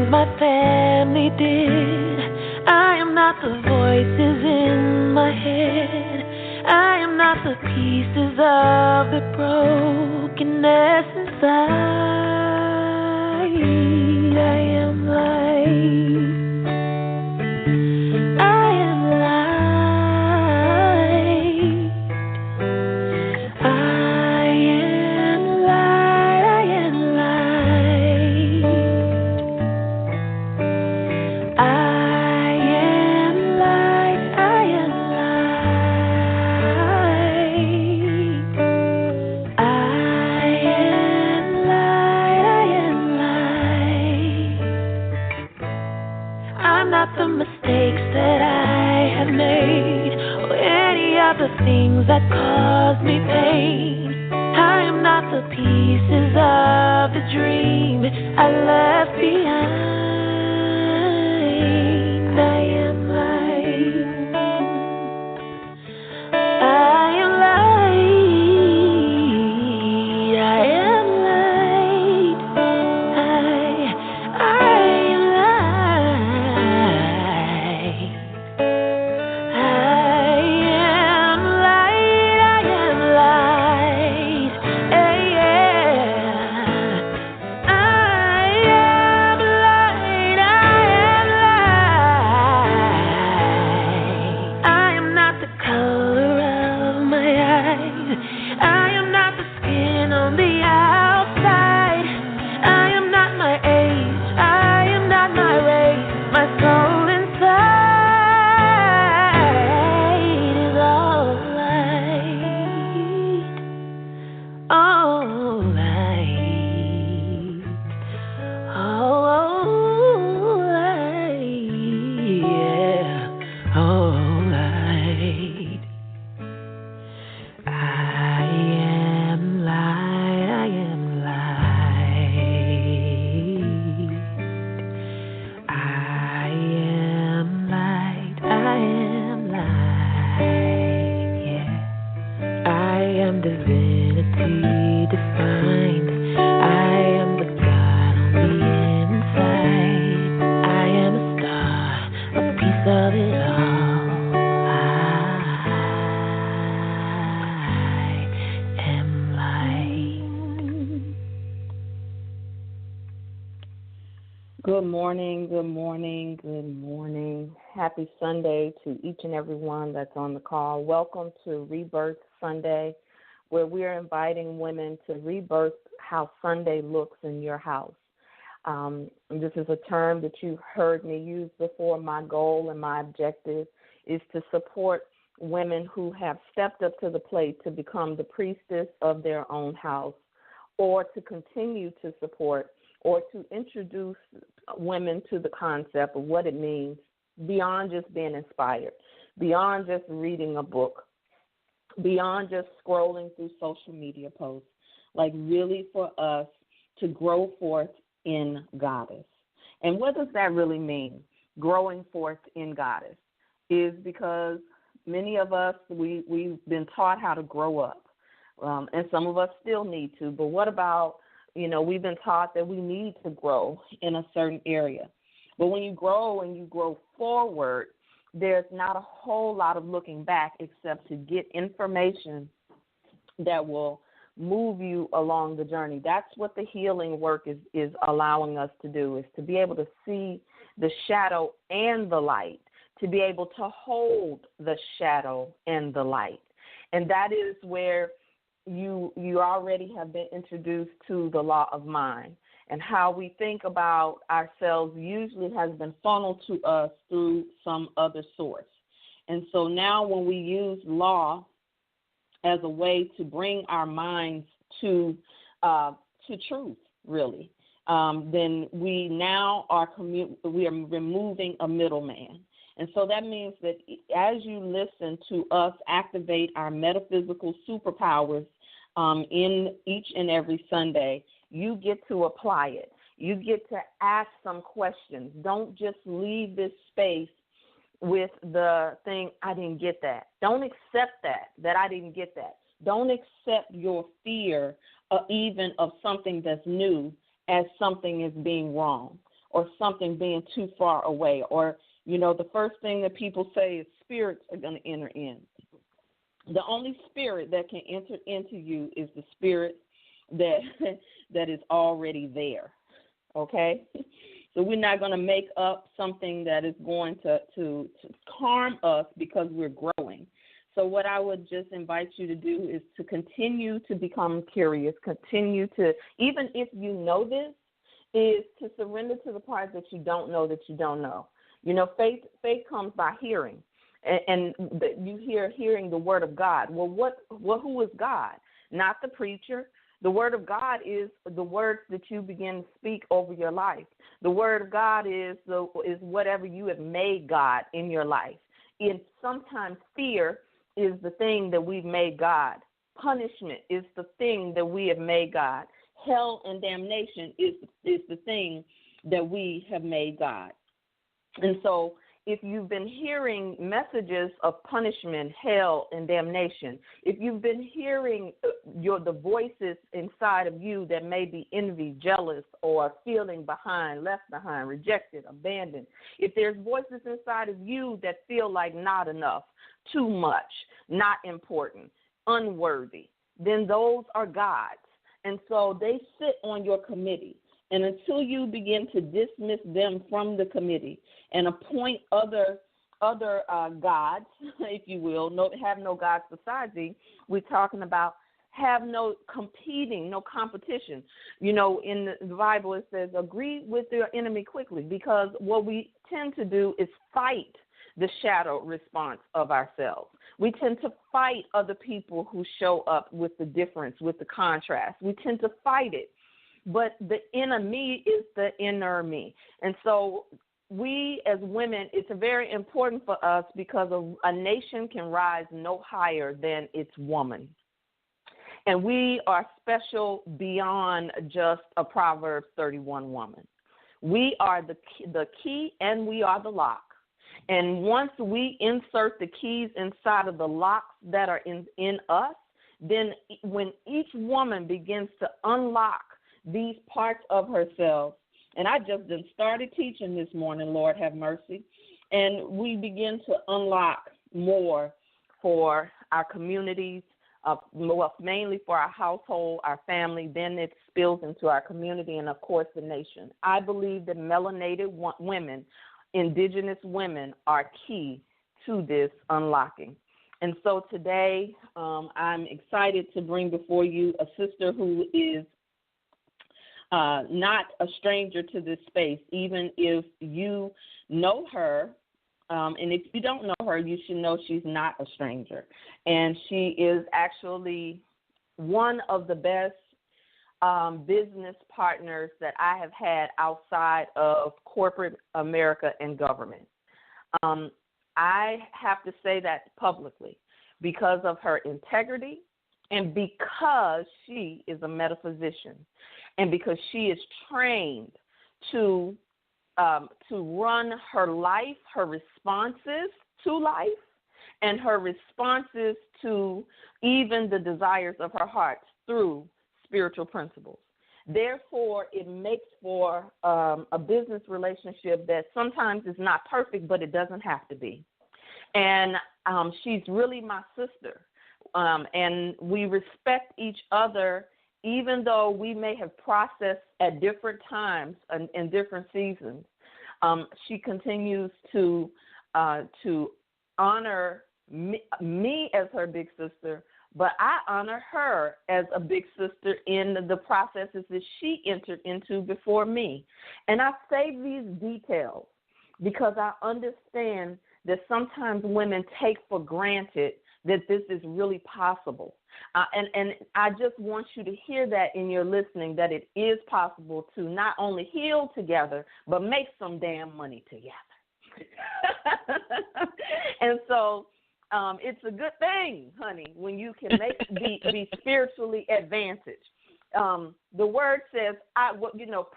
my family did. I am not the voices in my head. I am not the pieces of the brokenness inside. I am light. I am light. I am light. I am light. I am light. I am light. I am light. I am light. I'm not the mistakes that I have made, or any of the things that cause me pain. I am not the pieces of the dream I left behind. I am light. I am light. I am light. I am light. I am light. I am light. Yeah. I am light. I am light. I am not the color of my eyes. I am not the skin on the outside. I am not my age. I am not my race. My soul inside is all light. All light. All light. Yeah. All light. I am light. I am light. I am light. I am light. Yeah. I am divinity defined. I am the God on the inside. I am a star, a piece of it all. I am light. Good morning, good morning, good morning. Happy Sunday to each and every one that's on the call. Welcome to Rebirth Sunday, where we're inviting women to rebirth how Sunday looks in your house. This is a term that you've heard me use before. My goal and my objective is to support women who have stepped up to the plate to become the priestess of their own house, or to continue to support or to introduce women to the concept of what it means beyond just being inspired, beyond just reading a book, beyond just scrolling through social media posts, like really for us to grow forth in Goddess. And what does that really mean, growing forth in Goddess? Is because many of us, we've been taught how to grow up, and some of us still need to, but what about, we've been taught that we need to grow in a certain area. But when you grow and you grow forward, there's not a whole lot of looking back except to get information that will move you along the journey. That's what the healing work is allowing us to do, is to be able to see the shadow and the light, to be able to hold the shadow and the light. And that is where you already have been introduced to the law of mind, and how we think about ourselves usually has been funneled to us through some other source. And so now when we use law as a way to bring our minds to truth, really, then we now we are removing a middleman. And so that means that as you listen to us activate our metaphysical superpowers in each and every Sunday, you get to apply it. You get to ask some questions. Don't just leave this space with the thing, I didn't get that. Don't accept that I didn't get that. Don't accept your fear even of something that's new as something is being wrong. or something being too far away, or, the first thing that people say is spirits are going to enter in. The only spirit that can enter into you is the spirit that is already there, okay? So we're not going to make up something that is going to harm us because we're growing. So what I would just invite you to do is to continue to become curious, continue to, even if you know this, is to surrender to the part that you don't know that you don't know. Faith comes by hearing, and you hearing the word of God. Well, who is God? Not the preacher. The word of God is the words that you begin to speak over your life. The word of God is whatever you have made God in your life. And sometimes fear is the thing that we've made God. Punishment is the thing that we have made God. Hell and damnation is the thing that we have made God. And so if you've been hearing messages of punishment, hell, and damnation, if you've been hearing the voices inside of you that may be envy, jealous, or feeling behind, left behind, rejected, abandoned, if there's voices inside of you that feel like not enough, too much, not important, unworthy, then those are God's. And so they sit on your committee. And until you begin to dismiss them from the committee and appoint other gods, if you will, have no gods besides thee, we're talking about have no competing, no competition. In the Bible it says, agree with your enemy quickly, because what we tend to do is fight the shadow response of ourselves. We tend to fight other people who show up with the difference, with the contrast. We tend to fight it. But the inner me is the inner me. And so we as women, it's very important for us because a nation can rise no higher than its woman. And we are special beyond just a Proverbs 31 woman. We are the key and we are the lock. And once we insert the keys inside of the locks that are in us, then when each woman begins to unlock these parts of herself, and I just started teaching this morning, Lord have mercy, and we begin to unlock more for our communities, mainly for our household, our family, then it spills into our community and, of course, the nation. I believe that melanated women, indigenous women, are key to this unlocking. And so today I'm excited to bring before you a sister who is not a stranger to this space, even if you know her. And if you don't know her, you should know she's not a stranger. And she is actually one of the best business partners that I have had outside of corporate America and government. I have to say that publicly because of her integrity and because she is a metaphysician and because she is trained to run her life, her responses to life, and her responses to even the desires of her heart through spiritual principles. Therefore, it makes for a business relationship that sometimes is not perfect, but it doesn't have to be. And she's really my sister, and we respect each other, even though we may have processed at different times and in different seasons. She continues to honor me as her big sister, but I honor her as a big sister in the processes that she entered into before me. And I say these details because I understand that sometimes women take for granted that this is really possible. And I just want you to hear that in your listening, that it is possible to not only heal together, but make some damn money together. And so it's a good thing, honey, when you can be spiritually advantaged. The word says,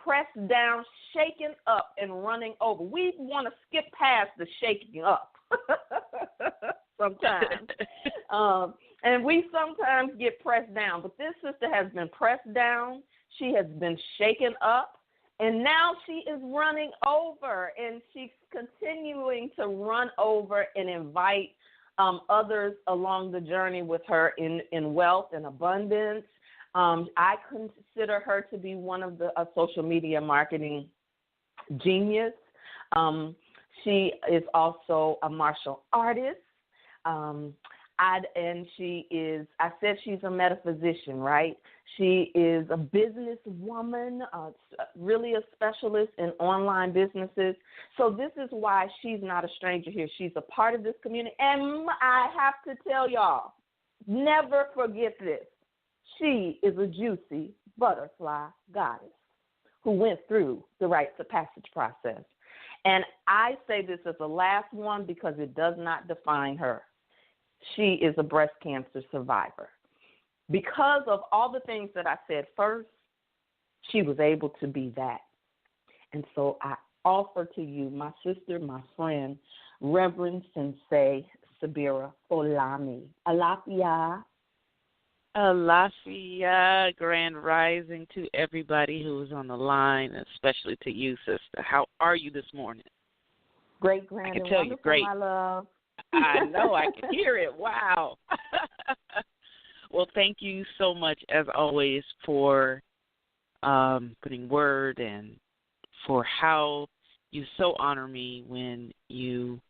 pressed down, shaken up, and running over. We want to skip past the shaking up sometimes. And we sometimes get pressed down. But this sister has been pressed down. She has been shaken up. And now she is running over, and she's continuing to run over and invite others along the journey with her in wealth and abundance. I consider her to be one of the social media marketing genius. She is also a martial artist. And I said she's a metaphysician, right? She is a businesswoman, really a specialist in online businesses. So this is why she's not a stranger here. She's a part of this community. And I have to tell y'all, never forget this. She is a juicy butterfly goddess who went through the rites of passage process. And I say this as the last one because it does not define her. She is a breast cancer survivor. Because of all the things that I said first, she was able to be that. And so I offer to you, my sister, my friend, Reverend Sensei Subira Folami. Alafia. Alafia, grand rising to everybody who is on the line, especially to you, sister. How are you this morning? Great, grand, and wonderful, great. my love. I know, I can hear it. Wow. Well, thank you so much, as always, for putting word and for how you so honor me when you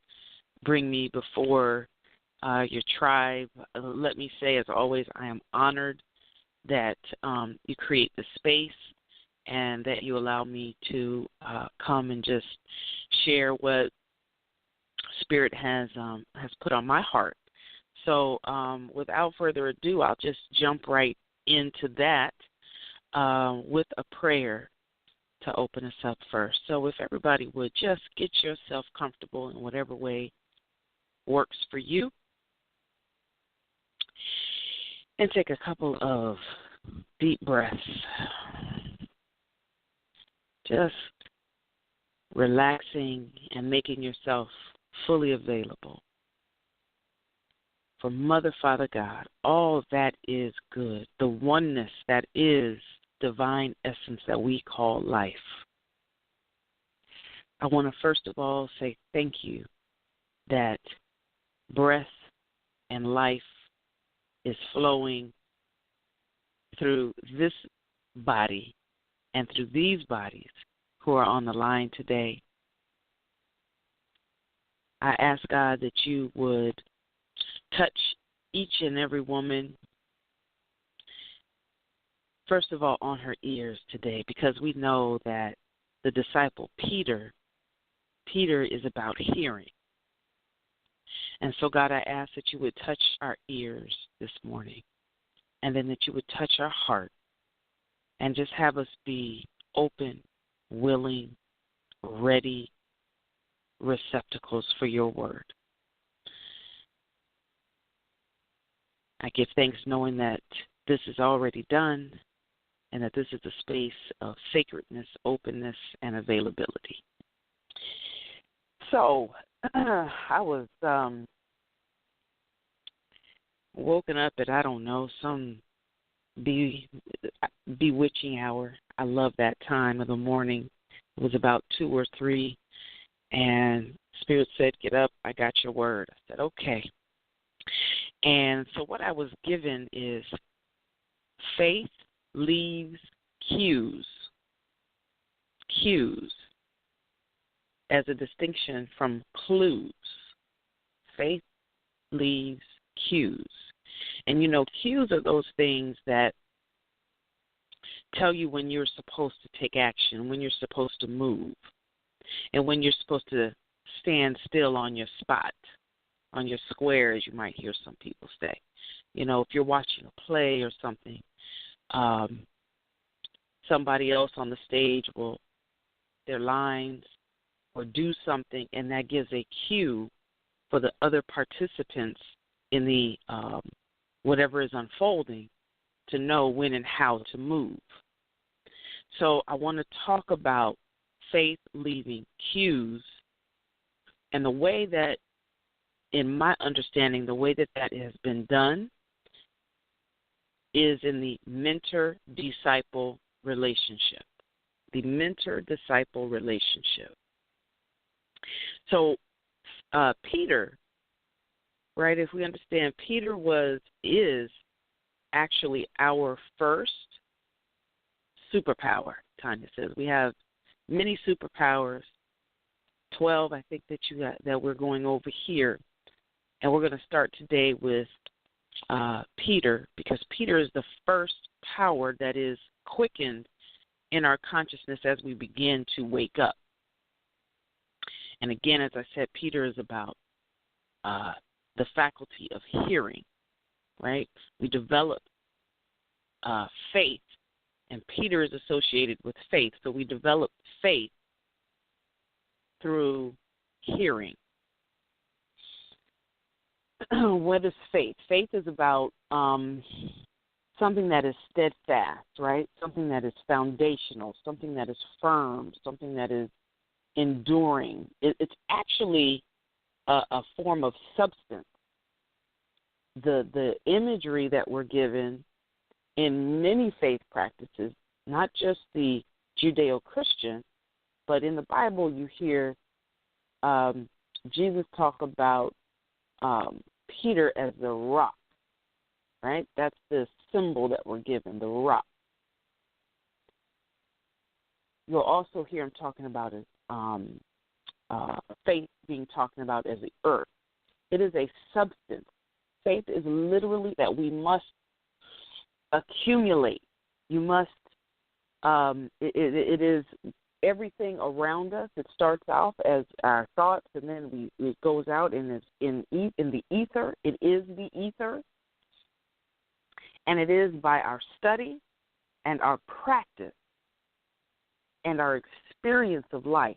bring me before your tribe. Let me say, as always, I am honored that you create the space and that you allow me to come and just share what Spirit has put on my heart. So without further ado, I'll just jump right into that with a prayer to open us up first. So if everybody would just get yourself comfortable in whatever way works for you, and take a couple of deep breaths. Just relaxing and making yourself fully available for Mother, Father, God, all that is good, the oneness that is divine essence that we call life. I want to first of all say thank you that breath and life is flowing through this body and through these bodies who are on the line today. I ask God that you would touch each and every woman, first of all, on her ears today, because we know that the disciple Peter is about hearing. And so, God, I ask that you would touch our ears this morning, and then that you would touch our heart and just have us be open, willing, ready receptacles for your word. I give thanks knowing that this is already done and that this is a space of sacredness, openness, and availability. So I was woken up at, I don't know, some bewitching hour. I love that time of the morning. It was about 2 or 3, and Spirit said, get up, I got your word. I said, okay. And so what I was given is faith leaves cues as a distinction from clues. Faith leaves cues. And, you know, cues are those things that tell you when you're supposed to take action, when you're supposed to move, and when you're supposed to stand still on your spot, on your square, as you might hear some people say. You know, if you're watching a play or something, somebody else on the stage will their lines or do something, and that gives a cue for the other participants in the whatever is unfolding to know when and how to move. So I want to talk about faith leaving cues, and the way that, in my understanding, the way that that has been done is in the mentor-disciple relationship. the mentor-disciple relationship. So Peter, right, if we understand, Peter is actually our first superpower, Tanya says. We have many superpowers, 12 I think that we're going over here. And we're going to start today with Peter, because Peter is the first power that is quickened in our consciousness as we begin to wake up. And again, as I said, Peter is about the faculty of hearing, right? We develop faith, and Peter is associated with faith. So we develop faith through hearing. What is faith? Faith is about something that is steadfast, right? Something that is foundational, something that is firm, something that is enduring. It's actually a form of substance. The imagery that we're given in many faith practices, not just the Judeo-Christian, but in the Bible you hear Jesus talk about Peter as the rock, right? That's the symbol that we're given, the rock. You'll also hear him talking about it, faith being talking about as the earth. It is a substance. Faith is literally that we must accumulate. You must, it is everything around us. It starts off as our thoughts, and then it goes out and is in the ether. It is the ether. And it is by our study and our practice and our experience of life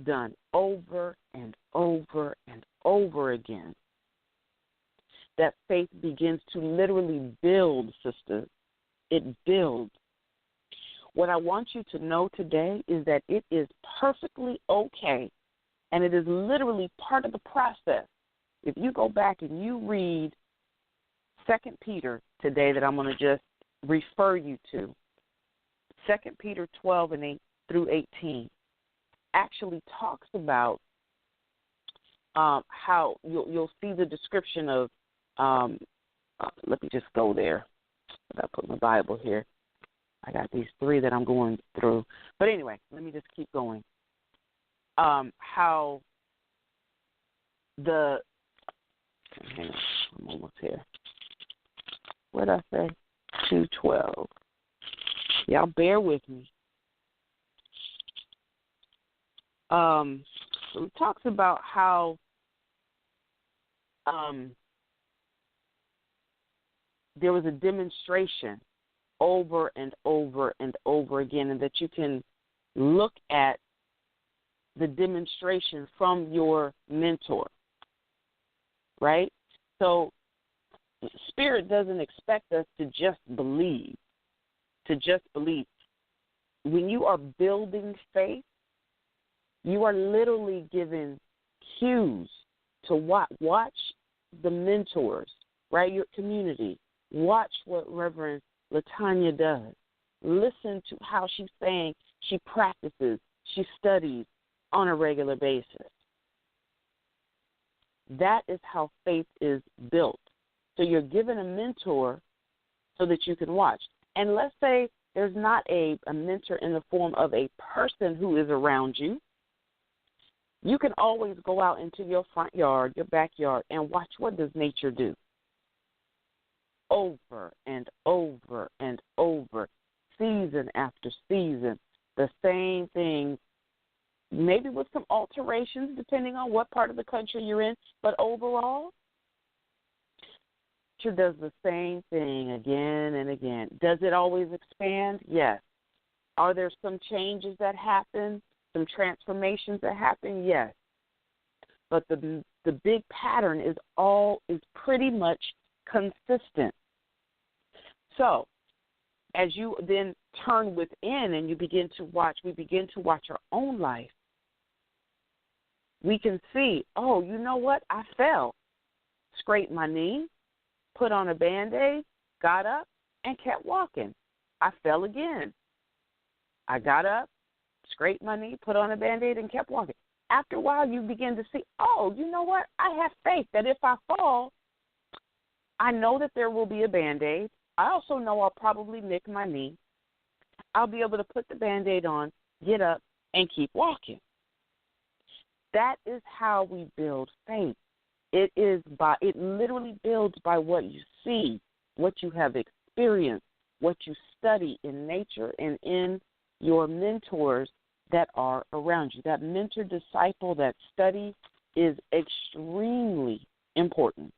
done over and over and over again that faith begins to literally build, sisters. It builds. What I want you to know today is that it is perfectly okay, and it is literally part of the process. If you go back and you read 2 Peter today that I'm going to just refer you to, 2 Peter 12 and 8 through 18, actually talks about how you'll see the description of, let me just go there. I put my Bible here. I got these three that I'm going through. But anyway, let me just keep going. How hang on, I'm almost here. What did I say? 2:12. Y'all bear with me. So it talks about how there was a demonstration over and over and over again, and that you can look at the demonstration from your mentor, right? So Spirit doesn't expect us to just believe, When you are building faith, you are literally given cues to watch the mentors, right, your community. Watch what Reverend LaTanya does. Listen to how she's saying she practices, she studies on a regular basis. That is how faith is built. So you're given a mentor so that you can watch. And let's say there's not a mentor in the form of a person who is around you. You can always go out into your front yard, your backyard, and watch what does nature do. Over and over and over, season after season, the same thing, maybe with some alterations depending on what part of the country you're in, but overall, nature does the same thing again and again. Does it always expand? Yes. Are there some changes that happen, some transformations that happen? Yes. But the big pattern is pretty much consistent. So, as you then turn within and we begin to watch our own life, we can see, oh, you know what? I fell, scraped my knee, put on a Band-Aid, got up, and kept walking. I fell again. I got up, scraped my knee, put on a Band-Aid, and kept walking. After a while, you begin to see, oh, you know what? I have faith that if I fall, I know that there will be a Band-Aid. I also know I'll probably nick my knee. I'll be able to put the Band-Aid on, get up, and keep walking. That is how we build faith. It literally builds by what you see, what you have experienced, what you study in nature and in your mentors that are around you. That mentor-disciple, that study is extremely important,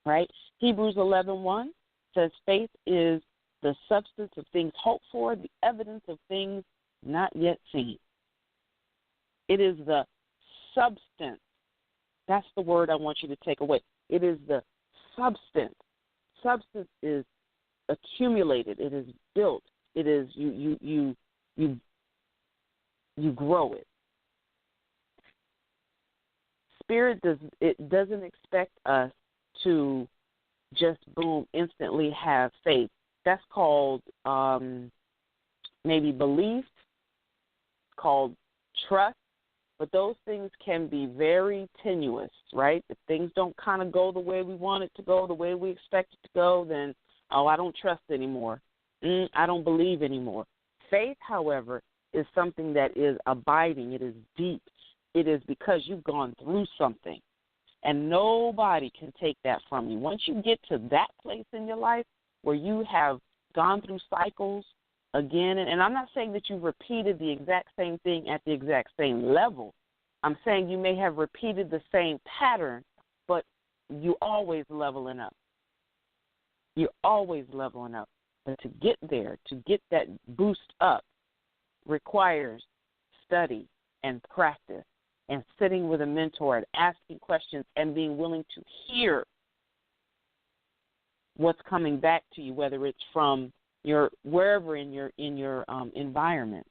right? Hebrews 11:1 says faith is the substance of things hoped for, the evidence of things not yet seen. It is the substance. That's the word I want you to take away. It is the substance. Substance is accumulated. It is built. It is you grow it. Spirit doesn't expect us to just boom instantly have faith. That's called maybe belief, called trust. But those things can be very tenuous, right? If things don't kind of go the way we want it to go, the way we expect it to go, then, I don't trust anymore. I don't believe anymore. Faith, however, is something that is abiding. It is deep. It is because you've gone through something, and nobody can take that from you. Once you get to that place in your life where you have gone through cycles, again, and I'm not saying that you've repeated the exact same thing at the exact same level. I'm saying you may have repeated the same pattern, but you're always leveling up. You're always leveling up. But to get there, to get that boost up, requires study and practice and sitting with a mentor and asking questions and being willing to hear what's coming back to you, whether it's from wherever in your environment,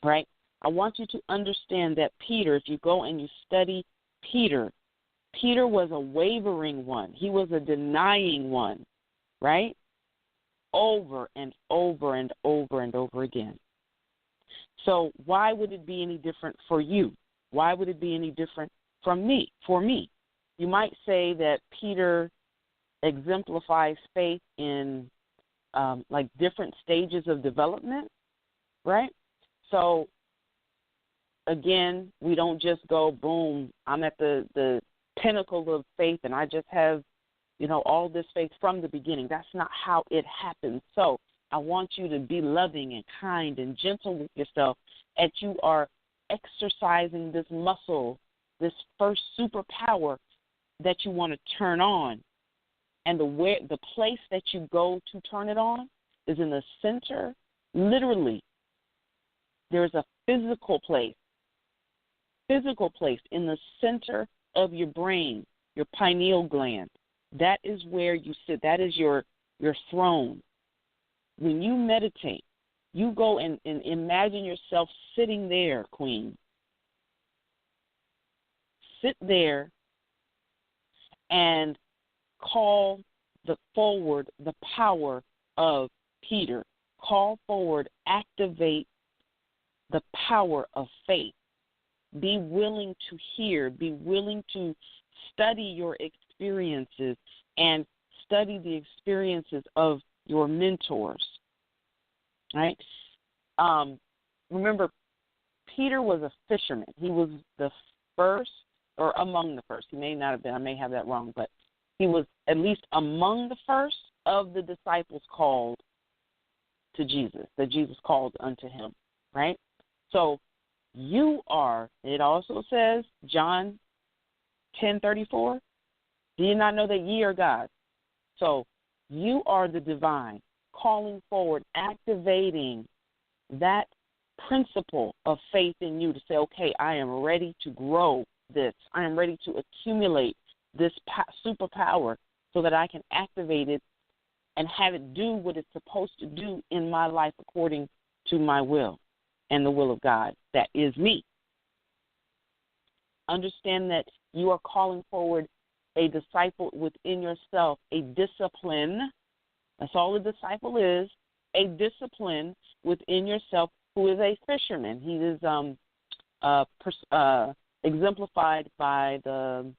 right? I want you to understand that Peter, if you go and you study Peter was a wavering one. He was a denying one, right? Over and over and over and over again. So why would it be any different for you? Why would it be any different for me? You might say that Peter exemplifies faith in like different stages of development, right? So, again, we don't just go, boom, I'm at the pinnacle of faith and I just have, all this faith from the beginning. That's not how it happens. So I want you to be loving and kind and gentle with yourself as you are exercising this muscle, this first superpower that you want to turn on. And the place that you go to turn it on is in the center. Literally, there's a physical place in the center of your brain, your pineal gland. That is where you sit. That is your throne. When you meditate, you go and imagine yourself sitting there, Queen. Sit there and call forward the power of Peter. Call forward, activate the power of faith. Be willing to hear. Be willing to study your experiences and study the experiences of your mentors. Right? Remember, Peter was a fisherman. He was the first, or among the first. He may not have been. I may have that wrong, but he was at least among the first of the disciples called to Jesus, that Jesus called unto him, right? So you are, it also says, John 10:34, do you not know that ye are God? So you are the divine, calling forward, activating that principle of faith in you to say, okay, I am ready to grow this. I am ready to accumulate this superpower so that I can activate it and have it do what it's supposed to do in my life according to my will and the will of God. That is me. Understand that you are calling forward a disciple within yourself, a discipline. That's all a disciple is, a discipline within yourself who is a fisherman. He is exemplified by the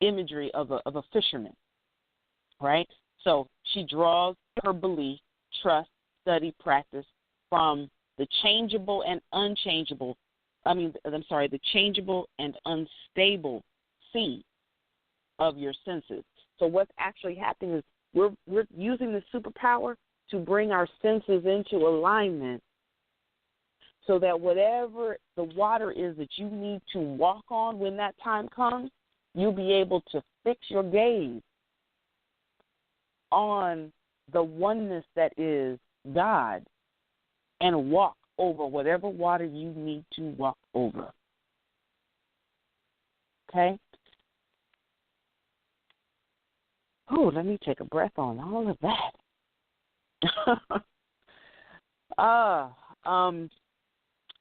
imagery of a fisherman, right? So she draws her belief, trust, study, practice from the changeable and unchangeable, the changeable and unstable seed of your senses. So what's actually happening is we're using the superpower to bring our senses into alignment so that whatever the water is that you need to walk on when that time comes, you'll be able to fix your gaze on the oneness that is God and walk over whatever water you need to walk over. Okay? Oh, let me take a breath on all of that.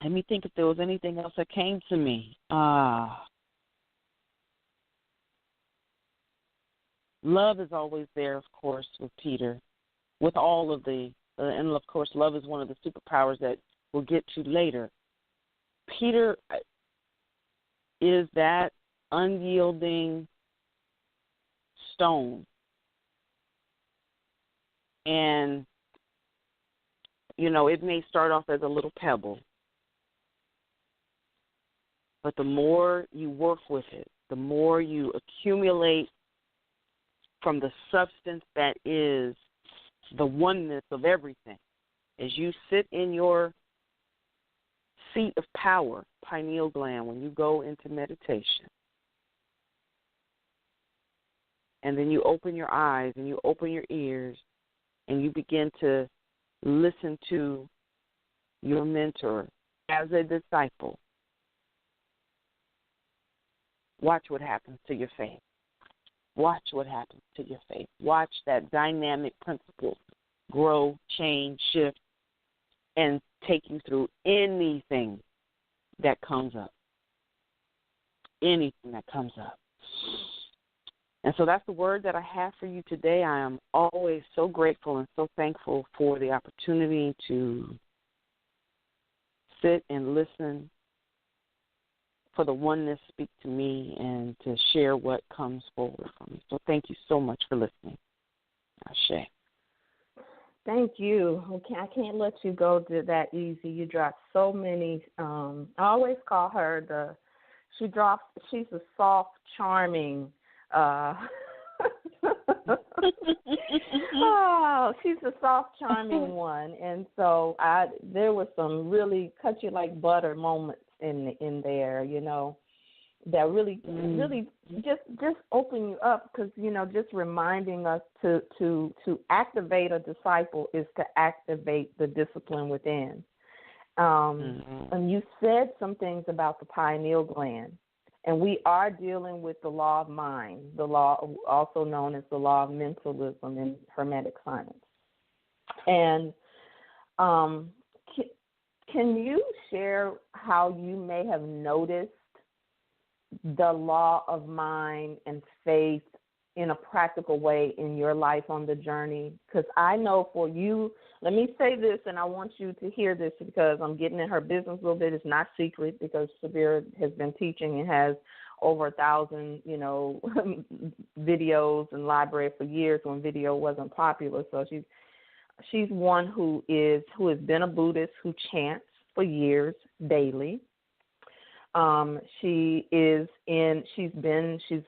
Let me think if there was anything else that came to me. Love is always there, of course, with Peter, with all of and of course, love is one of the superpowers that we'll get to later. Peter is that unyielding stone. And, it may start off as a little pebble, but the more you work with it, the more you accumulate from the substance that is the oneness of everything. As you sit in your seat of power, pineal gland, when you go into meditation, and then you open your eyes and you open your ears and you begin to listen to your mentor as a disciple, watch what happens to your faith. Watch what happens to your faith. Watch that dynamic principle grow, change, shift, and take you through anything that comes up. Anything that comes up. And so that's the word that I have for you today. I am always so grateful and so thankful for the opportunity to sit and listen, for the oneness speak to me, and to share what comes forward from me. So thank you so much for listening. Ashe. Thank you. Okay, I can't let you go that easy. You dropped so many. I always call her she's a soft, charming. She's a soft, charming one, and so there was some really cut you like butter moments in there, that really just open you up, because just reminding us to activate a disciple is to activate the discipline within. And you said some things about the pineal gland. And we are dealing with the law of mind, the law also known as the law of mentalism in Hermetic science. And can you share how you may have noticed the law of mind and faith in a practical way in your life on the journey? Because I know for you, let me say this, and I want you to hear this because I'm getting in her business a little bit. It's not secret because Subira has been teaching and has over 1,000, videos and library for years when video wasn't popular. So she's one who has been a Buddhist who chants for years daily. She's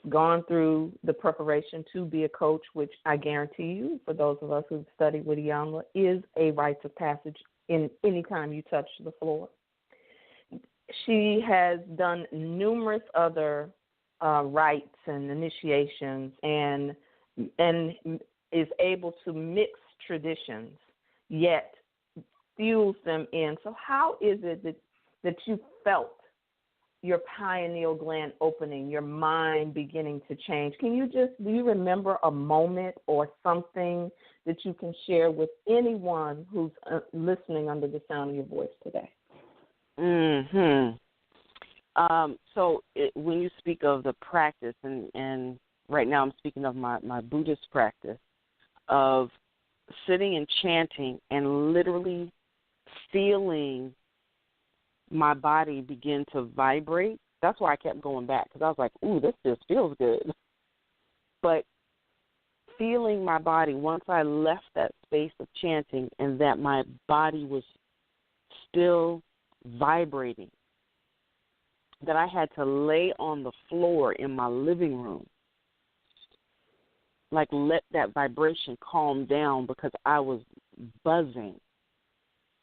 gone through the preparation to be a coach, which I guarantee you, for those of us who've studied with Iyanla, is a rites of passage in any time you touch the floor. She has done numerous other rites and initiations and is able to mix traditions, yet fuse them in. So how is it that you felt your pineal gland opening, your mind beginning to change? Do you remember a moment or something that you can share with anyone who's listening under the sound of your voice today? When you speak of the practice, and right now I'm speaking of my Buddhist practice of sitting and chanting and literally feeling my body begin to vibrate. That's why I kept going back, because I was like, ooh, this just feels good. But feeling my body, once I left that space of chanting and that my body was still vibrating, that I had to lay on the floor in my living room, like let that vibration calm down because I was buzzing.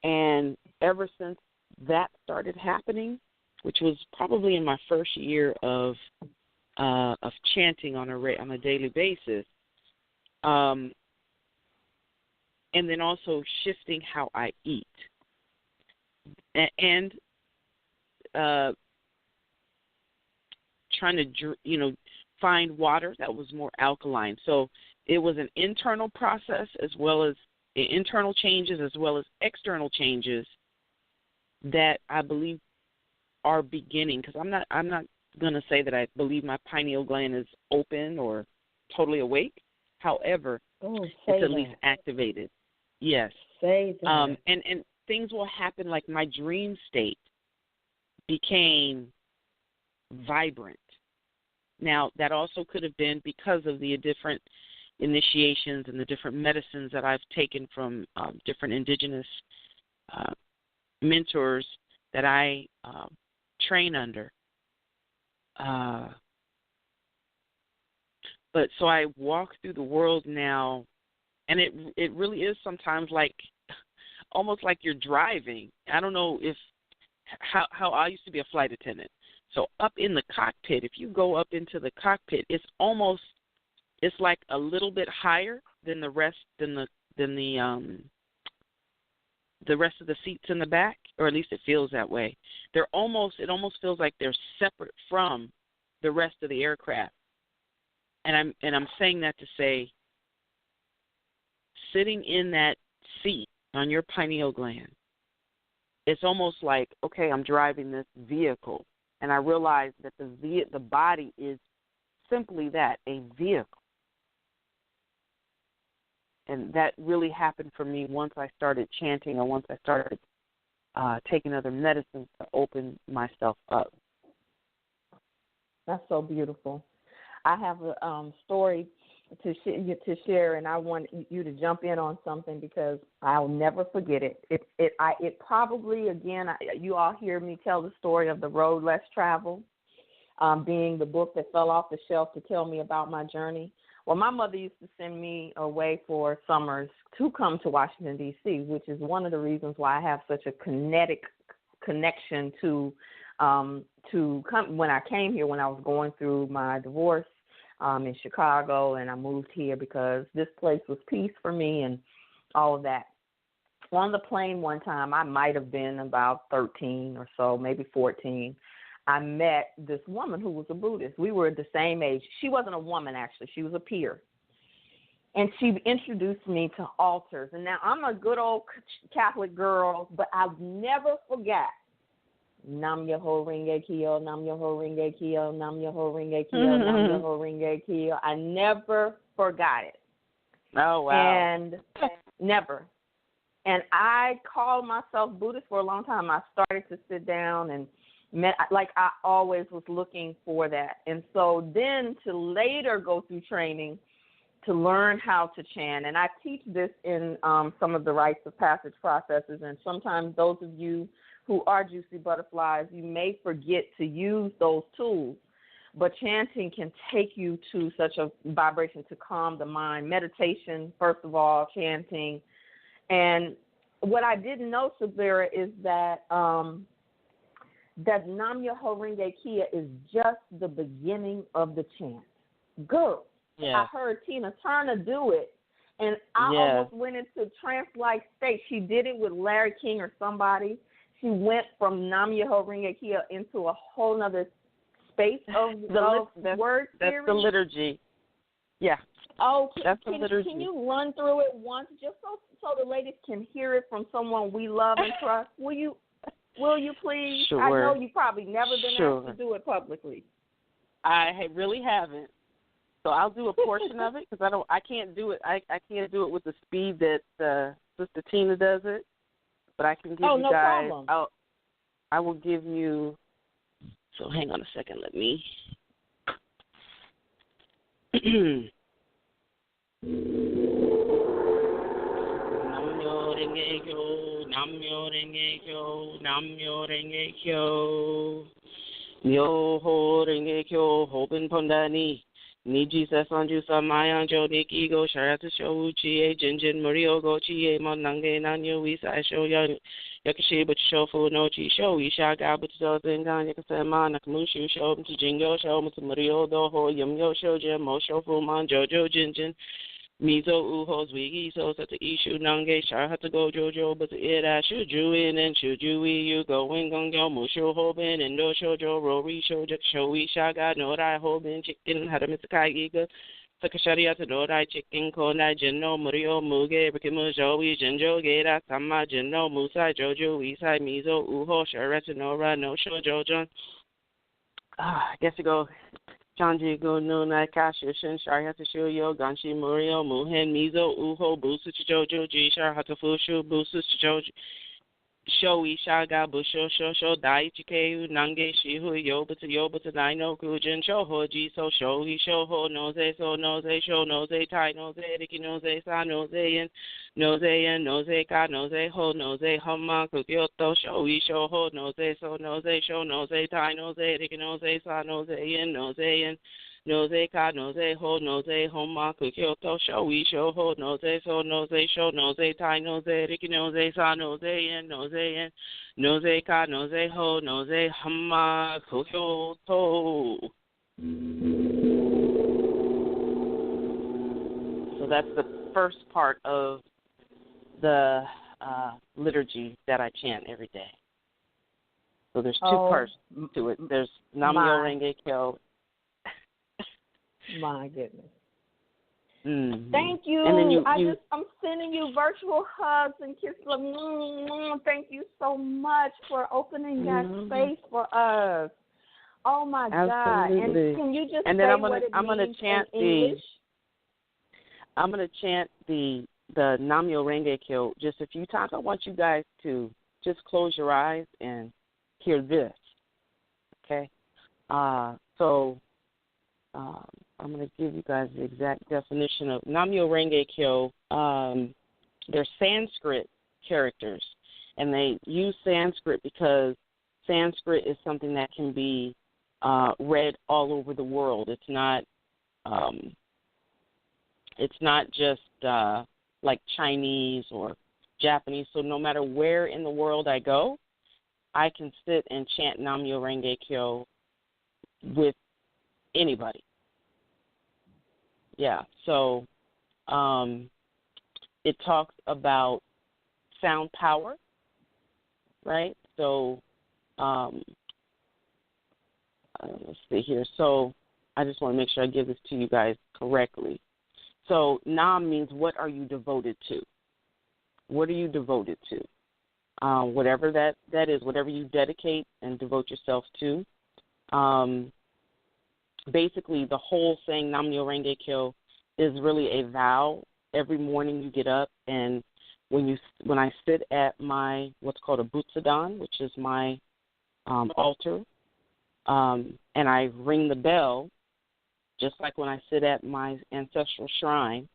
And ever since that started happening, which was probably in my first year of chanting on a daily basis, and then also shifting how I eat, and trying to find water that was more alkaline. So it was an internal process as well as internal changes as well as external changes that I believe are beginning, because I'm not going to say that I believe my pineal gland is open or totally awake. However, it's at least activated. Yes. Say that. And things will happen, like my dream state became vibrant. Now, that also could have been because of the different initiations and the different medicines that I've taken from different indigenous mentors that I train under. But so I walk through the world now, and it really is sometimes like almost like you're driving. I don't know how I used to be a flight attendant. So up in the cockpit, if you go up into the cockpit, it's like a little bit higher than the rest of the seats in the back, or at least it feels that way. It almost feels like they're separate from the rest of the aircraft. And I'm saying that to say, sitting in that seat on your pineal gland, it's almost like, okay, I'm driving this vehicle, and I realize that the body is simply that, a vehicle. And that really happened for me once I started chanting, or once I started taking other medicines to open myself up. That's so beautiful. I have a story to share, and I want you to jump in on something because I'll never forget it. It probably, again, you all hear me tell the story of The Road Less Traveled, being the book that fell off the shelf to tell me about my journey. Well, my mother used to send me away for summers to come to Washington, D.C., which is one of the reasons why I have such a kinetic connection to come when I came here, when I was going through my divorce in Chicago, and I moved here because this place was peace for me and all of that. On the plane one time, I might have been about 13 or so, maybe 14. I met this woman who was a Buddhist. We were the same age. She wasn't a woman, actually. She was a peer. And she introduced me to altars. And now I'm a good old Catholic girl, but I've never forgot Nam Yoho Renge Kyo, Nam Yoho Renge Kyo, Nam Yoho Renge Kyo, Nam Yoho Renge Kyo. I never forgot it. Oh, wow. And never. And I called myself Buddhist for a long time. I started to sit down and like I always was looking for that. And so then to later go through training to learn how to chant. And I teach this in some of the rites of passage processes. And sometimes those of you who are juicy butterflies, you may forget to use those tools. But chanting can take you to such a vibration to calm the mind. Meditation, first of all, chanting. And what I didn't know, Subira, is that that Nam Yoho Renge Kia is just the beginning of the chant. Girl, yes. I heard Tina Turner do it, and I almost went into trance-like state. She did it with Larry King or somebody. She went from Nam Yoho Renge Kia into a whole other space of word theory. That's the liturgy. Yeah. Oh, that's the liturgy. Can you run through it once just so the ladies can hear it from someone we love and trust? Will you please? Sure. I know you've probably never been asked to do it publicly. I really haven't. So I'll do a portion of it because I can't do it. I can't do it with the speed that Sister Tina does it. but I can give Oh, you no guys. problem. I will give you. So hang on a second. Let me. Namyo renge kyo, namyo renge kyo, namyo renge kyo. Myoho renge kyo, hoben pondani. Niji sasanju samayan jo nikigo sharata shou chie jinjin muriogo chie mon nange nanyo isai shou yan yakushi but shofu no chi shou isha ga but so zengan yakasema nakamushu shou mtu jingo shou mtu murio doho yamyo shou jim mo shofu man jojo jinjin Mizo uho zwigi so sata ishu nange sharata go jojo but ira shuju in and shuju you going gongyo mushu hoben and do shojo rori shoja shoi shaga no rai hoben chicken haramisakai iga sakasharia to do rai chicken kona jinno murio muge bikimu joey jinjo gera sama jinno musai jojo isai mizo uho sharata no ra no shojo I guess you go Chanji go no Nakashi Shin Shar Hatashu Yo Ganshi Murio Muhen Mizo Uho Busu Jojo Ji Shar Hatafushu Busu Jojo Shoi Shaga Busho Shosho Daichikeu Nange Shihu Yobata Dino Kujin Shoho Ji So Shohi Shoho Noze So Noze Sho Noze Tai Noze Riki Noze Sa Noze Noze Ka Noze Ho Noze Hama Kukyoto Shoi Shoho Noze So Noze Sho Noze Tai Noze Riki Noze Sa Noze ka noze ho noze homa kukyoto shoi shoho noze so noze sho noze tai noze riki noze sa noze noze ka noze ho noze hama kukyoto. So that's the first part of the liturgy that I chant every day. So there's two parts to it. There's Nam-myoho Renge Kyo. My goodness. Mm-hmm. Thank you. And then I'm sending you virtual hugs and kisses. Thank you so much for opening that space for us. Oh my God! And can you just say what it means in English? I'm gonna chant the Nam-myoho Renge Kyo just a few times. I want you guys to just close your eyes and hear this. Okay. I'm going to give you guys the exact definition of Nam-myoho Renge Kyo. They're Sanskrit characters, and they use Sanskrit because Sanskrit is something that can be read all over the world. It's not just like Chinese or Japanese. So no matter where in the world I go, I can sit and chant Nam-myoho Renge Kyo with anybody. Yeah, so it talks about sound power, right? So let's see here. So I just want to make sure I give this to you guys correctly. So Nam means what are you devoted to? What are you devoted to? Whatever that is, whatever you dedicate and devote yourself to. Basically, the whole saying Nam-myoho Renge Kyo is really a vow. Every morning you get up, and when I sit at my what's called a butsudan, which is my altar, and I ring the bell, just like when I sit at my ancestral shrine,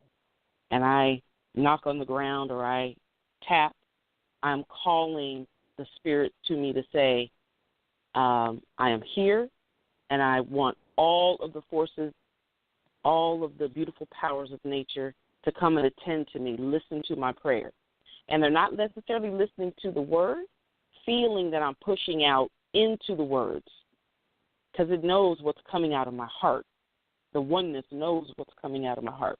and I knock on the ground or I tap, I'm calling the spirit to me to say, I am here, and I want all of the forces, all of the beautiful powers of nature to come and attend to me, listen to my prayer. And they're not necessarily listening to the word, feeling that I'm pushing out into the words, because it knows what's coming out of my heart. The oneness knows what's coming out of my heart.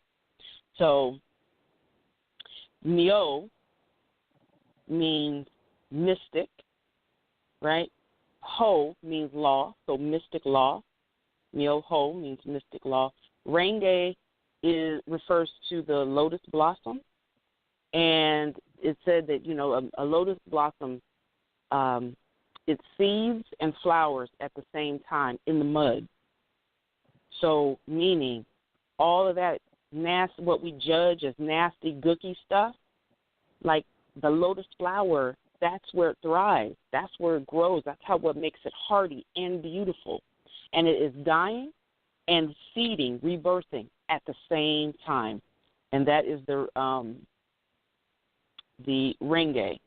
So, Myo means mystic, right? Ho means law, so mystic law. Myo-ho means mystic law. Renge refers to the lotus blossom, and it said that, a lotus blossom, it seeds and flowers at the same time in the mud. So meaning all of that what we judge as nasty, gooky stuff, like the lotus flower that's where it thrives. That's where it grows. That's what makes it hardy and beautiful. And it is dying and seeding, rebirthing at the same time. And that is the renge.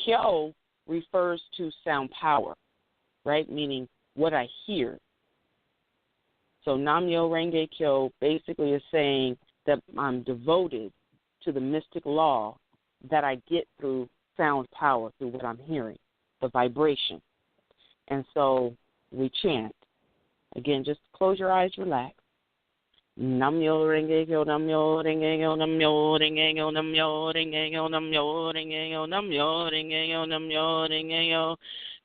Kyo refers to sound power, right? Meaning what I hear. So Namyo Renge Kyo basically is saying that I'm devoted to the mystic law that I get through sound power, through what I'm hearing, the vibration. And so we chant. Again, just close your eyes, relax. Namyo Renge Kyo, Namyo Renge Kyo, Namyo Renge Kyo, Namyo Renge Kyo, Namyo Renge Kyo, Namyo Renge Kyo, Namyo Renge Kyo,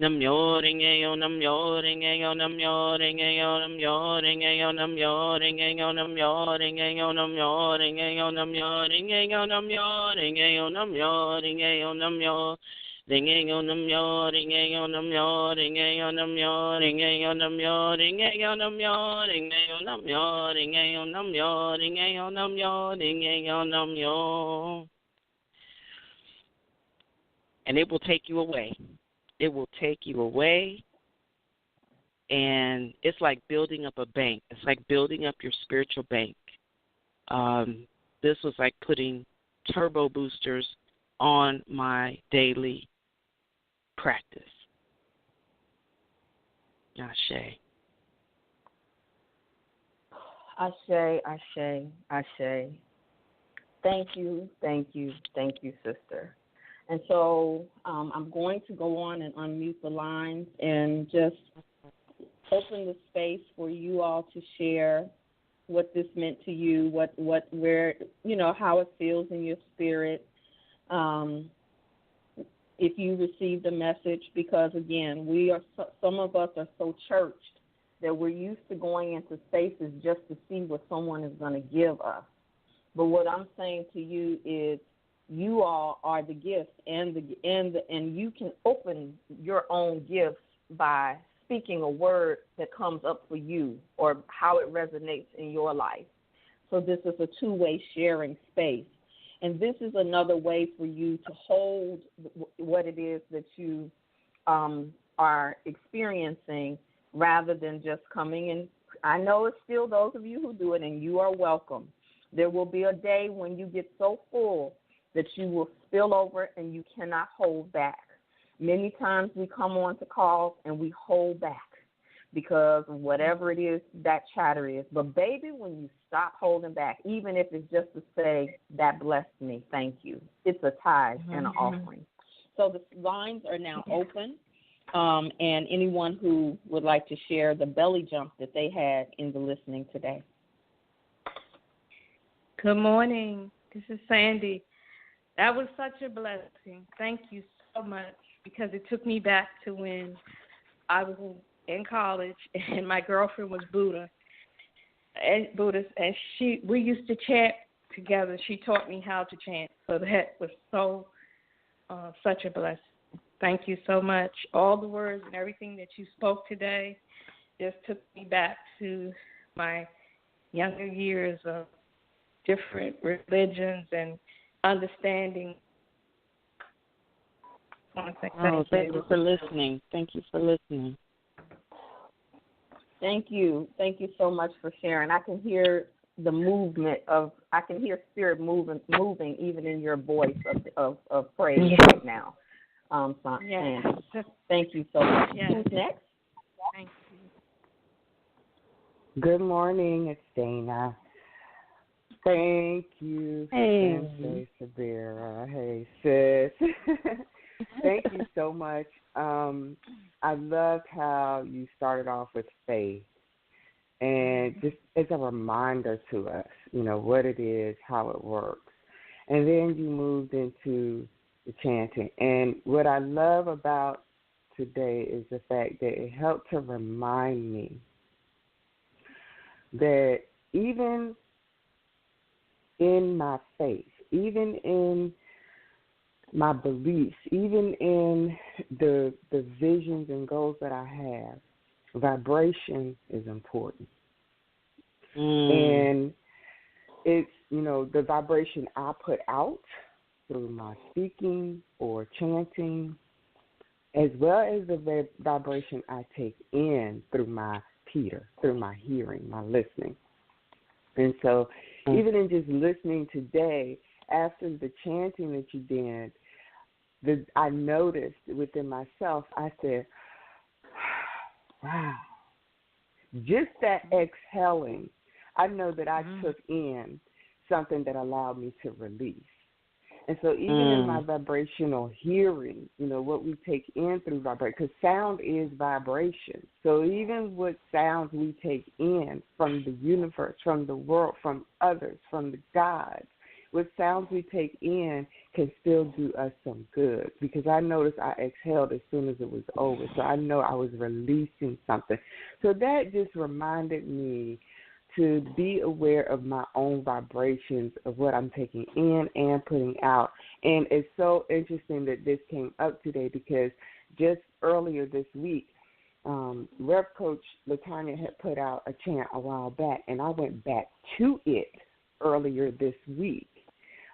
Namyo Renge Kyo, Namyo Renge Kyo, Namyo Renge Kyo, Namyo Renge Kyo, Namyo Renge Kyo, Namyo Renge Kyo, Namyo Renge Kyo, Namyo Renge Kyo, Namyo Renge Kyo, Namyo Renge Kyo, Namyo Ringing on the myo, ringing on the myo, ringing on the myo, ringing on the myo, ringing on the myo, ringing on the myo, ringing on the myo, ringing on the myo, ringing on the myo. And it will take you away. It will take you away. And it's like building up a bank. It's like building up your spiritual bank. This was like putting turbo boosters on my daily practice. Ashe. Ashe, Ashe, Ashe. Thank you, sister. And so I'm going to go on and unmute the lines and just open the space for you all to share what this meant to you, where, how it feels in your spirit. If you received a message, because again, some of us are so churched that we're used to going into spaces just to see what someone is going to give us. But what I'm saying to you is, you all are the gifts, and you can open your own gifts by speaking a word that comes up for you or how it resonates in your life. So this is a two-way sharing space. And this is another way for you to hold what it is that you are experiencing rather than just coming in. I know it's still those of you who do it, and you are welcome. There will be a day when you get so full that you will spill over and you cannot hold back. Many times we come on to calls and we hold back because whatever it is that chatter is. But, baby, when you stop holding back, even if it's just to say, that blessed me, thank you, it's a tithe and an offering. So the lines are now open, and anyone who would like to share the belly jump that they had in the listening today. Good morning. This is Sandy. That was such a blessing. Thank you so much, because it took me back to when I was in college and my girlfriend was Buddhist, and we used to chant together. She taught me how to chant, so that was such a blessing. Thank you so much. All the words and everything that you spoke today just took me back to my younger years of different religions and understanding. Thank you for listening. Thank you for listening. Thank you. Thank you so much for sharing. I can hear the movement I can hear spirit moving even in your voice of praise right now. Yes. Thank you so much. Yes. Who's next? Thank you. Good morning. It's Dana. Thank you. Hey. Subira. Hey, sis. Thank you so much. I loved how you started off with faith, and just as a reminder to us, what it is, how it works. And then you moved into the chanting. And what I love about today is the fact that it helped to remind me that even in my faith, even in my beliefs, even in the visions and goals that I have, vibration is important. And it's, the vibration I put out through my speaking or chanting as well as the vibration I take in through my Peter, through my hearing, my listening. And so even in just listening today, after the chanting that you did, I noticed within myself, I said, wow, just that exhaling, I know that I took in something that allowed me to release. And so even in my vibrational hearing, what we take in through vibration, because sound is vibration. So even what sounds we take in from the universe, from the world, from others, from the gods, what sounds we take in can still do us some good. Because I noticed I exhaled as soon as it was over. So I know I was releasing something. So that just reminded me to be aware of my own vibrations of what I'm taking in and putting out. And it's so interesting that this came up today because just earlier this week, Rev Coach LaTanya had put out a chant a while back, and I went back to it earlier this week.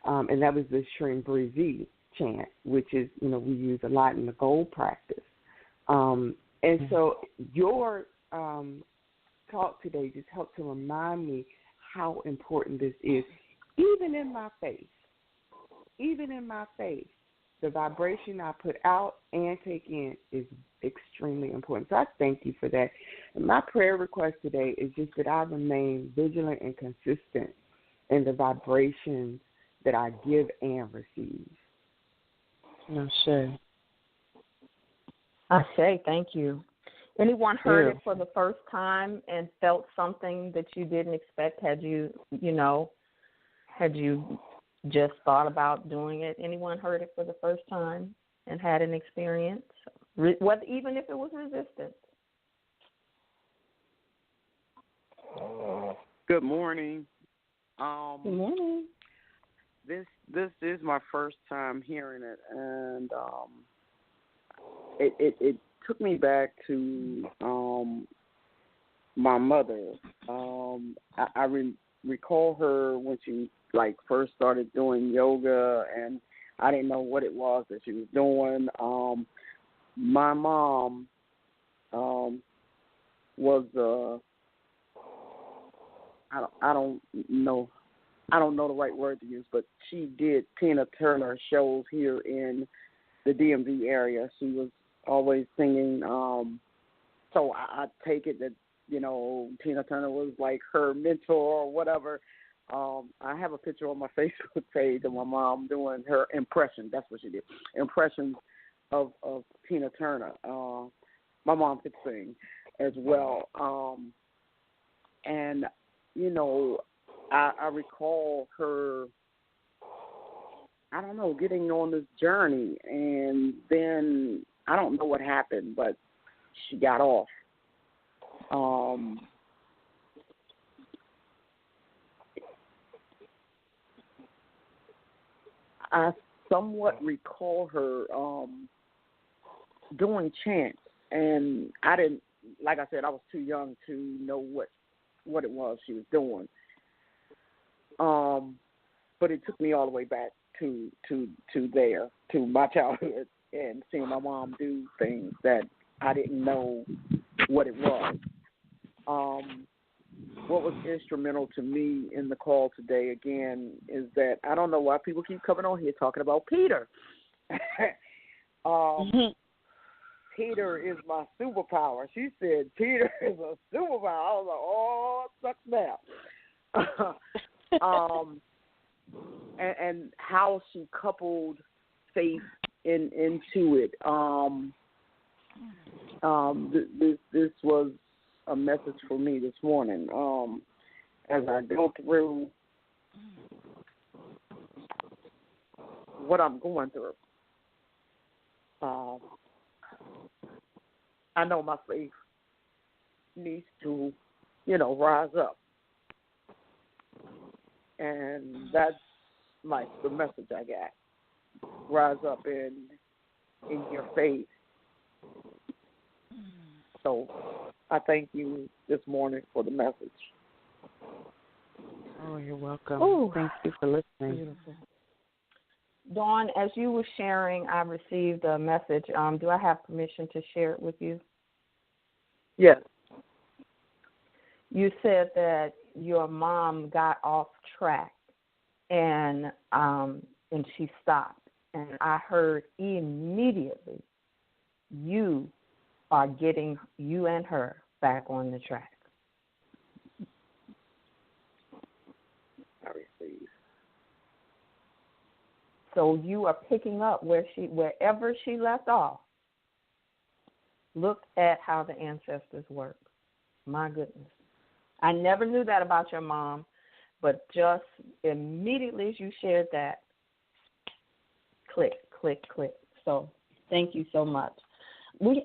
And that was the Shrim Breezy chant, which is, we use a lot in the gold practice. And so your talk today just helped to remind me how important this is. Even in my faith, the vibration I put out and take in is extremely important. So I thank you for that. And my prayer request today is just that I remain vigilant and consistent in the vibrations that I give and receive. Ashe. Ashe, thank you. Anyone heard it for the first time and felt something that you didn't expect? Had you just thought about doing it? Anyone heard it for the first time and had an experience, even if it was resistance? Good morning. Good morning. This is my first time hearing it, and it took me back to my mother. I recall her when she first started doing yoga, and I didn't know what it was that she was doing. My mom was I don't know the right word to use, but she did Tina Turner shows here in the DMV area. She was always singing. So I take it that, Tina Turner was like her mentor or whatever. I have a picture on my Facebook page of my mom doing her impression. That's what she did. Impressions of Tina Turner. My mom could sing as well. And, I recall her, I don't know, getting on this journey, and then I don't know what happened, but she got off. I somewhat recall her doing chants, and I didn't, like I said, I was too young to know what it was she was doing. But it took me all the way back to there, to my childhood, and seeing my mom do things that I didn't know what it was. What was instrumental to me in the call today, again, is that I don't know why people keep coming on here talking about Peter. Peter is my superpower. She said Peter is a superpower. I was like, oh, it sucks now. And how she coupled faith into it. This was a message for me this morning. As I go through what I'm going through, I know my faith needs to, rise up. And that's like the message I got. Rise up in your faith. So I thank you this morning for the message. Oh, you're welcome. Ooh. Thank you for listening. Beautiful. Dawn, as you were sharing, I received a message. Do I have permission to share it with you? Yes. You said that your mom got off track and she stopped. And I heard immediately you are getting you and her back on the track. I receive. So you are picking up wherever she left off. Look at how the ancestors work. My goodness. I never knew that about your mom, but just immediately as you shared that, click, click, click. So thank you so much. We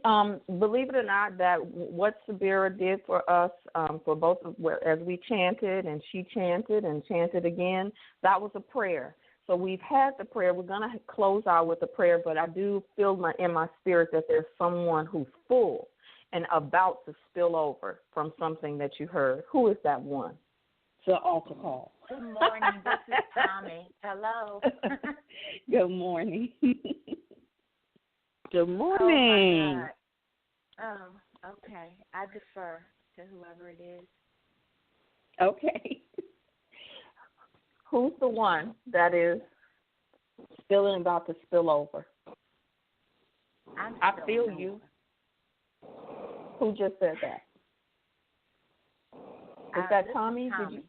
believe it or not, that what Subira did for us, for both of, as we chanted and she chanted and chanted again, that was a prayer. So we've had the prayer. We're going to close out with a prayer, but I do feel in my spirit that there's someone who's full and about to spill over from something that you heard. Who is that one? To altar call. Good morning. This is Tommy. Hello. Good morning. Good morning. Oh, okay. I defer to whoever it is. Okay. Who's the one that is about to spill over? I feel you. Who just said that? Is that Tommy? Tommy. Did you?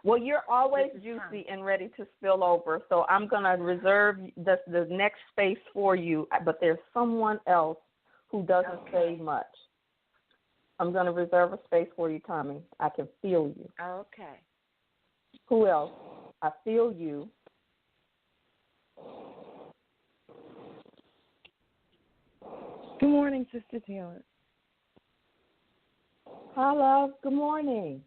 Well, you're always juicy Tommy. And ready to spill over, so I'm going to reserve the next space for you, but there's someone else who doesn't say much. I'm going to reserve a space for you, Tommy. I can feel you. Okay. Who else? I feel you. Good morning, Sister Taylor. Hi, love. Good morning.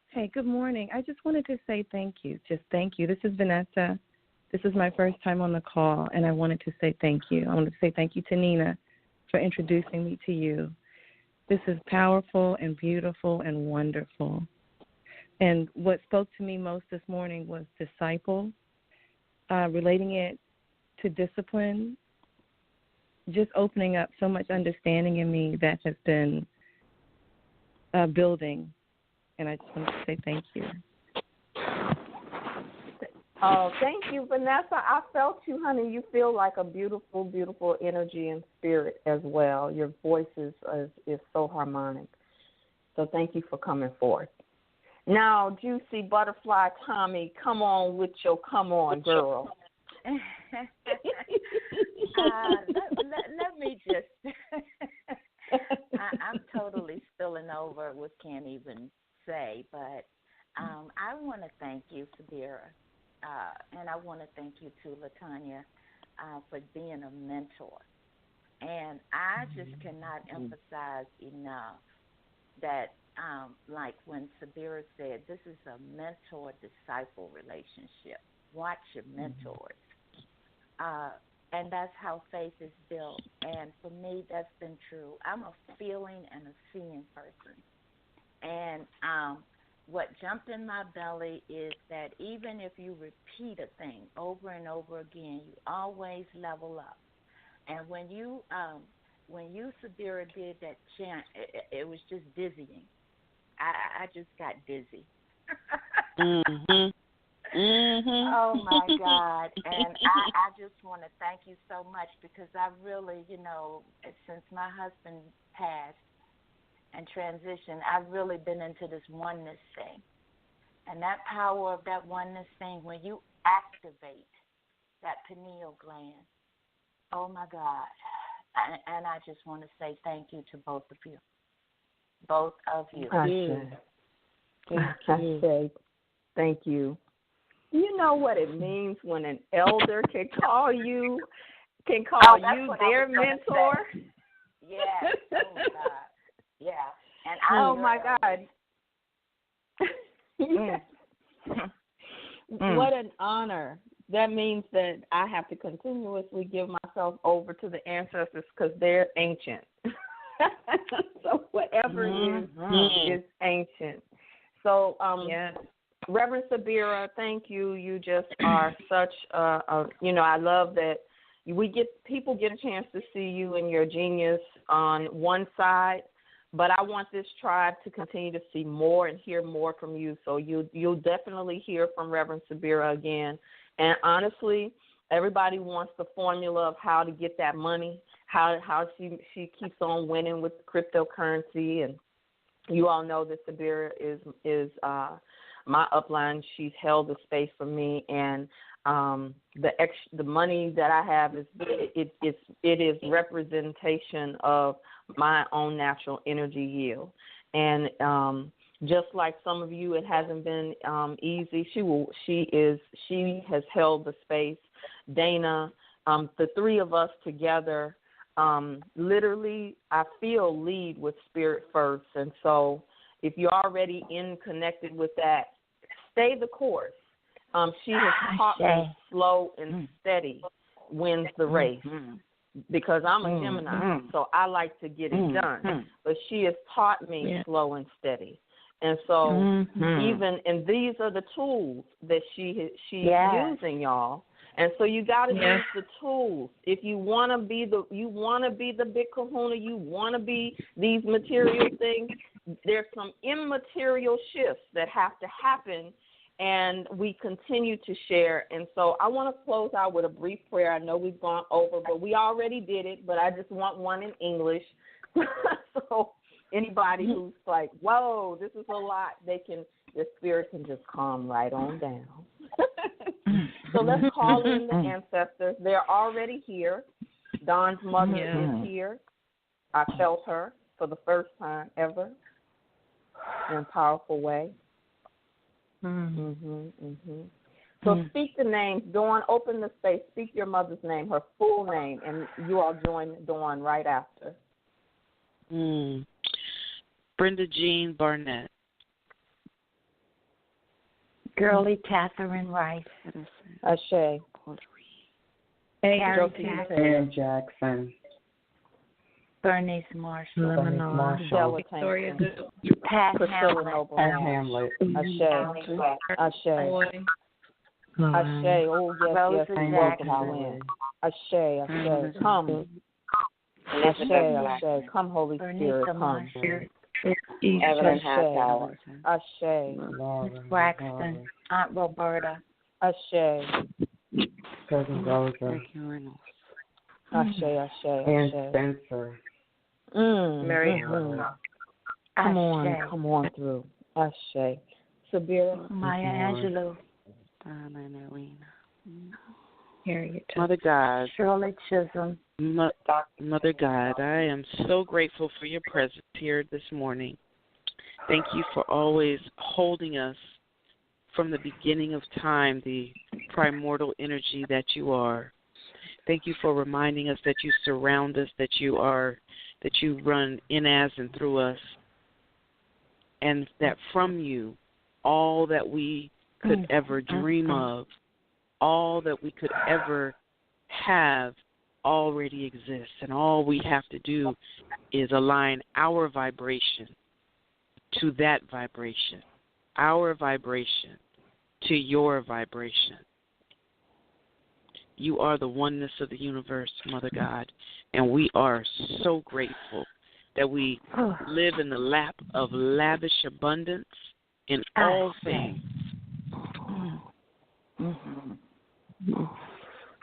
Hey, good morning. I just wanted to say thank you. Just thank you. This is Vanessa. This is my first time on the call, and I wanted to say thank you. I wanted to say thank you to Nina for introducing me to you. This is powerful and beautiful and wonderful. And what spoke to me most this morning was disciple, relating it to discipline, just opening up so much understanding in me that has been building. And I just wanted to say thank you. Oh, thank you, Vanessa. I felt you, honey. You feel like a beautiful, beautiful energy and spirit as well. Your voice is so harmonic. So thank you for coming forth. Now, Juicy Butterfly Tommy, come on with your come on, girl. Let me just, I'm totally spilling over with can't even say, but I want to thank you, Subira, and I want to thank you too, LaTanya, for being a mentor. And I just cannot emphasize enough that, like when Subira said, this is a mentor-disciple relationship. Watch your mentors. And that's how faith is built. And for me, that's been true. I'm a feeling and a seeing person. And what jumped in my belly is that even if you repeat a thing over and over again, you always level up. And when you Subira, did that chant, it was just dizzying. I just got dizzy. Mm-hmm. Oh, my God. And I just want to thank you so much because I really, since my husband passed and transitioned, I've really been into this oneness thing. And that power of that oneness thing, when you activate that pineal gland, oh, my God. And I just want to say thank you to both of you. Both of you. Thank you. You know what it means when an elder can call you their mentor? Yes. Oh, my God. Yeah. And oh, my God. Yes. What an honor. That means that I have to continuously give myself over to the ancestors because they're ancient. So whatever it is ancient. So Reverend Subira, thank you. You just are such I love that people get a chance to see you and your genius on one side, but I want this tribe to continue to see more and hear more from you. So you'll definitely hear from Reverend Subira again. And honestly, everybody wants the formula of how to get that money, how she keeps on winning with cryptocurrency. And you all know that Subira is my upline. She's held the space for me, and the money that I have it is representation of my own natural energy yield. And just like some of you, it hasn't been easy. She has held the space. Dana, the three of us together, literally, I feel lead with spirit first. And so if you're already connected with that, stay the course. She has taught me slow and steady wins the race, because I'm a Gemini, so I like to get it done. But she has taught me slow and steady. And so and these are the tools that she's using, y'all. And so you got to use the tools. If you want to be the big kahuna, you want to be these material things, there's some immaterial shifts that have to happen, and we continue to share. And so I want to close out with a brief prayer. I know we've gone over, but we already did it, but I just want one in English. So anybody who's like, whoa, this is a lot, the spirit can just calm right on down. So let's call in the ancestors. They're already here. Dawn's mother is here. I felt her for the first time ever in a powerful way. So speak the names. Dawn, open the space. Speak your mother's name, her full name, and you all join Dawn right after. Brenda Jean Barnett. Girlie Catherine Rice. Ashe. Aaron Jackson. Bernice Marshall. Victoria Pat Priscilla Noble. Hamlet. Ashe. Ashe. Ashe. Oh, yes, welcome to win. Ashe. Come. Ashe. Come, Holy Spirit. Come. Evelyn Hightower. Ashe. Braxton. Aunt Roberta. Ashe. Cousin Rosa. Ashe. And Spencer. Mary. Come on through. Ashe. Sabira. Maya Angelou. Donna and Edwina. Harriet. Mother God. Shirley Chisholm. Mother God, I am so grateful for your presence here this morning. Thank you for always holding us from the beginning of time, the primordial energy that you are. Thank you for reminding us that you surround us, that you run in as and through us, and that from you, all that we could ever dream of, all that we could ever have already exists, and all we have to do is align our vibration to that vibration, our vibration to your vibration. You are the oneness of the universe, Mother God, and we are so grateful that we live in the lap of lavish abundance in all things.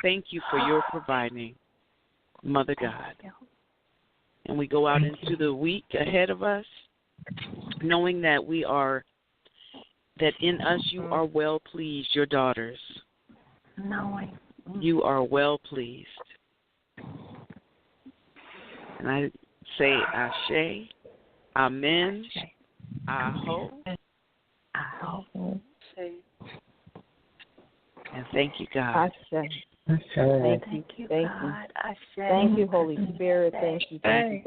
Thank you for your providing, Mother God. And we go out into the week ahead of us, knowing that that in us you are well pleased, your daughters. Knowing. You are well pleased. And I say Ashe, Amen, Aho, and thank you, God. Ashe. Thank you, God. Thank you, Holy Spirit. Thank you. Thank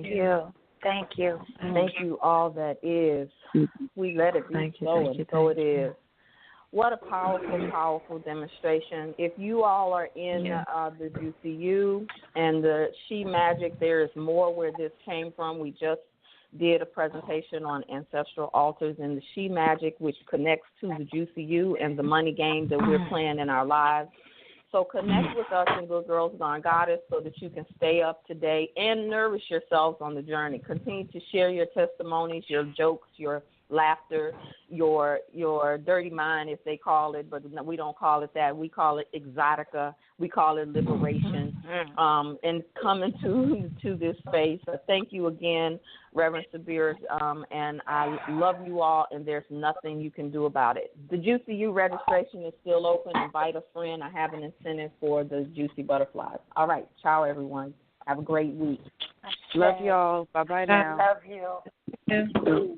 you. Thank you, all that is. We let it be so, and so it is. What a powerful, powerful demonstration. If you all are in the GCU and the She Magic, there is more where this came from. We just did a presentation on ancestral altars and the she magic, which connects to the Juicy You and the money game that we're playing in our lives. So connect with us in Good Girls Gone Goddess so that you can stay up to date and nourish yourselves on the journey. Continue to share your testimonies, your jokes, your laughter, your dirty mind, if they call it, but we don't call it that. We call it exotica. We call it liberation. And coming to this space. Thank you again, Reverend Subira, and I love you all, and there's nothing you can do about it. The Juicy You registration is still open. Invite a friend. I have an incentive for the Juicy Butterflies. All right. Ciao, everyone. Have a great week. Love y'all. Bye-bye now. Love you.